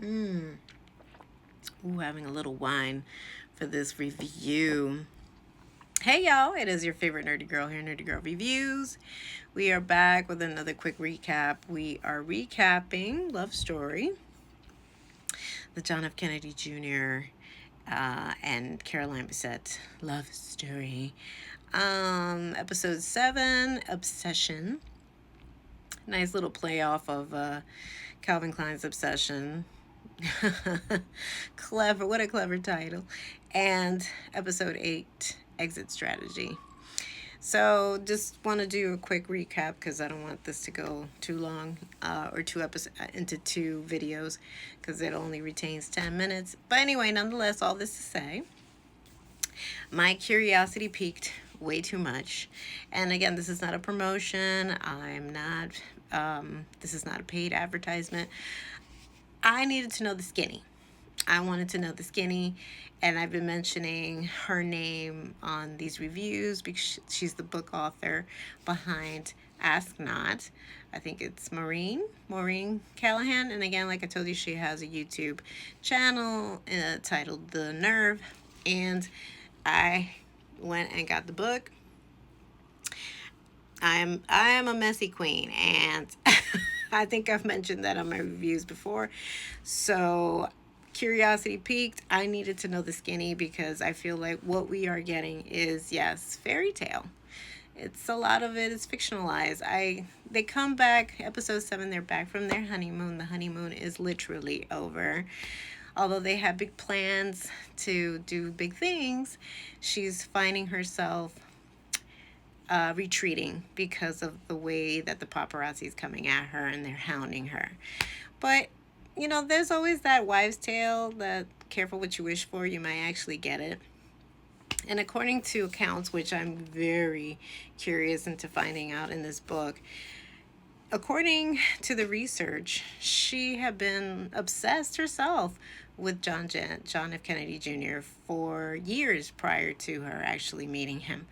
Ooh, having a little wine for this review. Hey y'all, it is your favorite nerdy girl here, Nerdy Girl Reviews. We are back with another quick recap. We are recapping Lovestory, the John F. Kennedy Jr. And Caroline Bessette love story. Episode 7, Obsession. Nice little play off of Calvin Klein's Obsession. Clever, what a clever title. And episode 8, Exit Strategy. So, just want to do a quick recap because I don't want this to go too long, or two episodes into two videos, because it only retains 10 minutes. But anyway, nonetheless, all this to say, my curiosity piqued way too much. And again, this is not a promotion. I'm not. This is not a paid advertisement. I needed to know the skinny. I wanted to know the skinny, and I've been mentioning her name on these reviews because she's the book author behind Ask Not. I think it's Maureen Callahan. And again, like I told you, she has a YouTube channel titled The Nerve. And I went and got the book. I am a messy queen, and I think I've mentioned that on my reviews before. So curiosity piqued. I needed to know the skinny because I feel like what we are getting is, yes, fairy tale. It's a lot of it is fictionalized. They come back, episode 7, they're back from their honeymoon. The honeymoon is literally over. Although they have big plans to do big things, she's finding herself retreating because of the way that the paparazzi is coming at her and they're hounding her. But there's always that wives' tale that careful what you wish for, you might actually get it. And according to accounts, which I'm very curious into finding out in this book, according to the research, she had been obsessed herself with John F. Kennedy Jr. for years prior to her actually meeting him.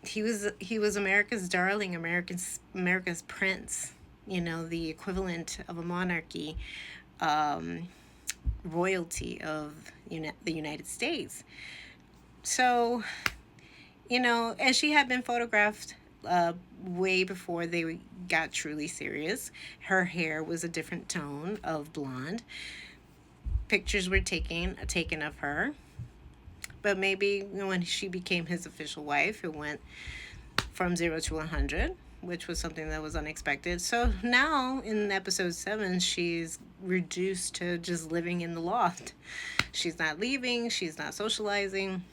He was America's darling, America's prince. The equivalent of a monarchy, royalty of the United States. So, and she had been photographed way before they got truly serious. Her hair was a different tone of blonde. Pictures were taken of her. But maybe when she became his official wife, it went from 0 to 100, which was something that was unexpected. So now in episode 7, she's reduced to just living in the loft. She's not leaving. She's not socializing.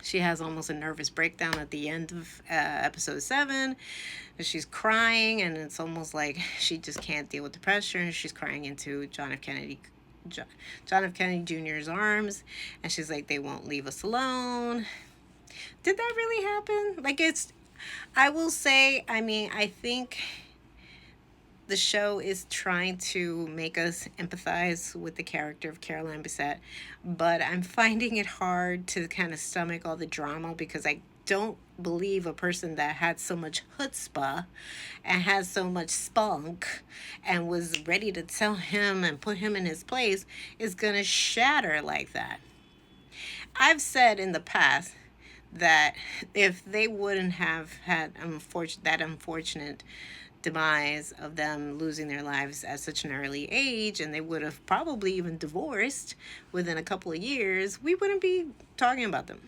She has almost a nervous breakdown at the end of episode 7. She's crying, and it's almost like she just can't deal with the pressure. And she's crying into John F. Kennedy Jr.'s arms, and she's like, they won't leave us alone. Did that really happen? I will say, I think the show is trying to make us empathize with the character of Caroline Bessette, but I'm finding it hard to kind of stomach all the drama because I don't believe a person that had so much chutzpah and has so much spunk and was ready to tell him and put him in his place is going to shatter like that. I've said in the past that if they wouldn't have had that unfortunate demise of them losing their lives at such an early age, and they would have probably even divorced within a couple of years, we wouldn't be talking about them.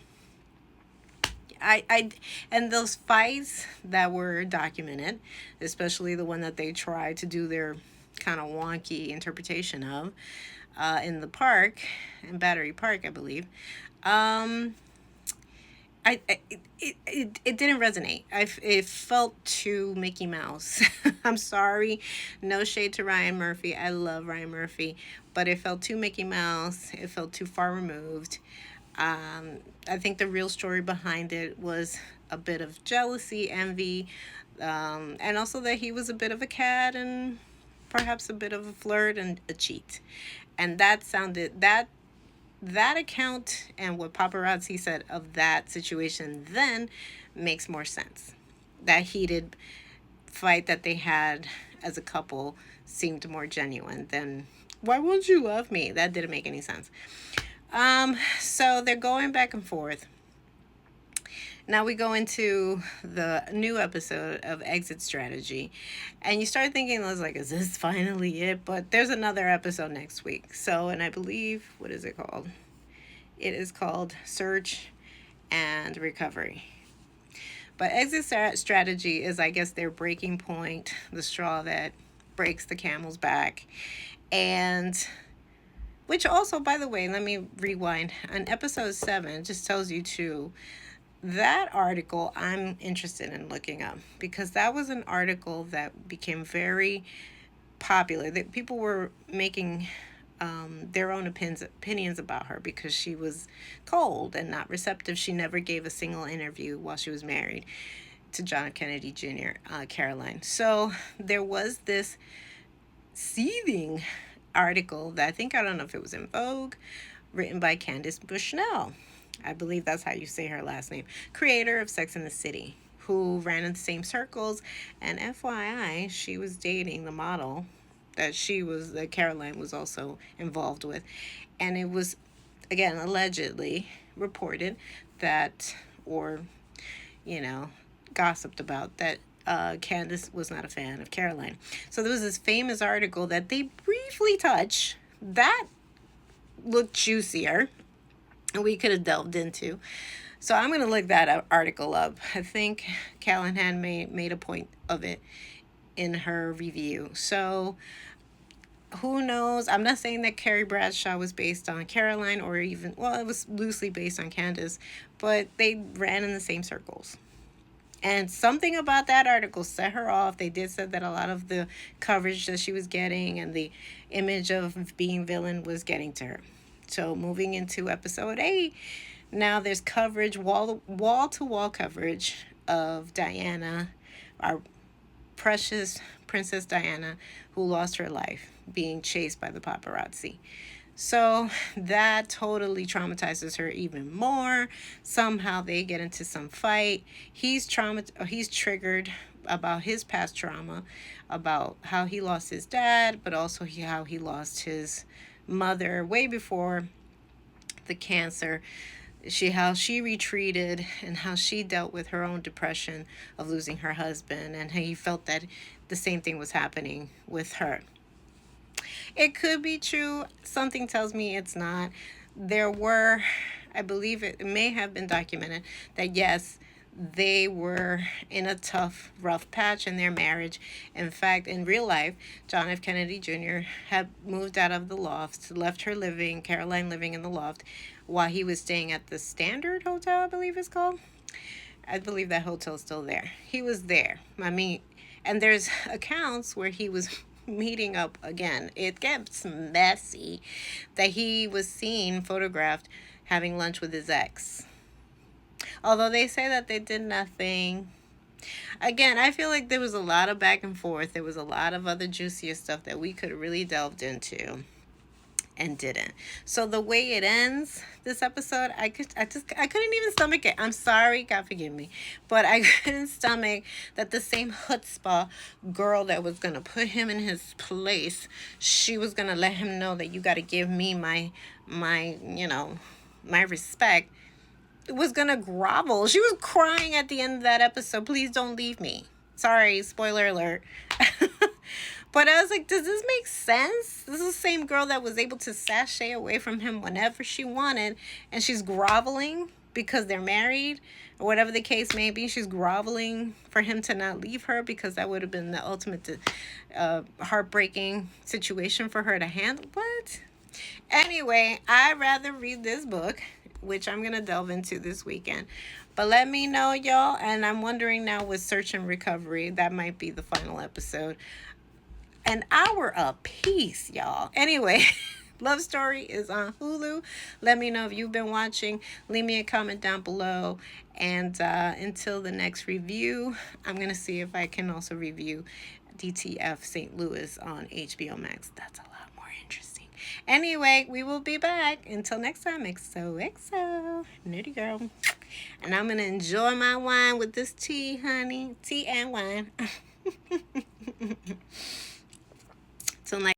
And those fights that were documented, especially the one that they tried to do their kind of wonky interpretation of in the park, in Battery Park, I believe. It didn't resonate. It felt too Mickey Mouse. I'm sorry, no shade to Ryan Murphy. I love Ryan Murphy, but it felt too Mickey Mouse. It felt too far removed. I think the real story behind it was a bit of jealousy, envy, and also that he was a bit of a cad and perhaps a bit of a flirt and a cheat. And that account and what paparazzi said of that situation then makes more sense. That heated fight that they had as a couple seemed more genuine than Why won't you love me? That didn't make any sense. So they're going back and forth. Now we go into the new episode of Exit Strategy. And you start thinking, I was like, is this finally it? But there's another episode next week. So, and I believe, what is it called? It is called Search and Recovery. But Exit Strategy is, I guess, their breaking point, the straw that breaks the camel's back. And which also, by the way, let me rewind. On episode 7, just tells you to that article I'm interested in looking up, because that was an article that became very popular. That people were making their own opinions about her because she was cold and not receptive. She never gave a single interview while she was married to John F. Kennedy Jr., Caroline. So there was this seething article that I don't know if it was in Vogue, written by Candace Bushnell. I believe that's how you say her last name. Creator of Sex and the City, who ran in the same circles. And FYI, she was dating the model that Caroline was also involved with. And it was, again, allegedly reported that, or, gossiped about that Candace was not a fan of Caroline. So there was this famous article that they briefly touch that looked juicier and we could have delved into. So I'm going to look that article up. I think Callahan made a point of it in her review. So who knows? I'm not saying that Carrie Bradshaw was based on Caroline, or even, well, it was loosely based on Candace, but they ran in the same circles. And something about that article set her off. They did say that a lot of the coverage that she was getting and the image of being villain was getting to her. So moving into episode 8, now there's coverage, wall-to-wall coverage of Diana, our precious Princess Diana, who lost her life being chased by the paparazzi. So that totally traumatizes her even more. Somehow they get into some fight. He's triggered about his past trauma, about how he lost his dad, but also how he lost his mother way before the cancer. How she retreated and how she dealt with her own depression of losing her husband, and how he felt that the same thing was happening with her. It could be true. Something tells me it's not. There were, I believe it may have been documented that yes, they were in a tough, rough patch in their marriage. In fact, in real life, John F. Kennedy Jr. had moved out of the loft, left Caroline living in the loft, while he was staying at the Standard Hotel, I believe it's called. I believe that hotel's still there. He was there. And there's accounts where he was meeting up again. It gets messy, that he was seen photographed having lunch with his ex. Although they say that they did nothing. Again, I feel like there was a lot of back and forth. There was a lot of other juicier stuff that we could have really delved into and didn't. So the way it ends, this episode, I couldn't even stomach it. I'm sorry, God forgive me, but I couldn't stomach that the same chutzpah girl that was gonna put him in his place, she was gonna let him know that you got to give me my respect, was gonna grovel. She was crying at the end of that episode. Please don't leave me. Sorry, spoiler alert. But I was like, does this make sense? This is the same girl that was able to sashay away from him whenever she wanted, and she's groveling because they're married, or whatever the case may be. She's groveling for him to not leave her, because that would have been the ultimate heartbreaking situation for her to handle. What? Anyway, I'd rather read this book, which I'm going to delve into this weekend. But let me know, y'all. And I'm wondering now with Search and Recovery, that might be the final episode. An hour a piece, y'all. Anyway, Lovestory is on Hulu. Let me know if you've been watching. Leave me a comment down below. And until the next review, I'm going to see if I can also review DTF St. Louis on HBO Max. That's a lot more interesting. Anyway, we will be back. Until next time, XOXO, Nerdy Girl. And I'm going to enjoy my wine with this tea, honey. Tea and wine. Till next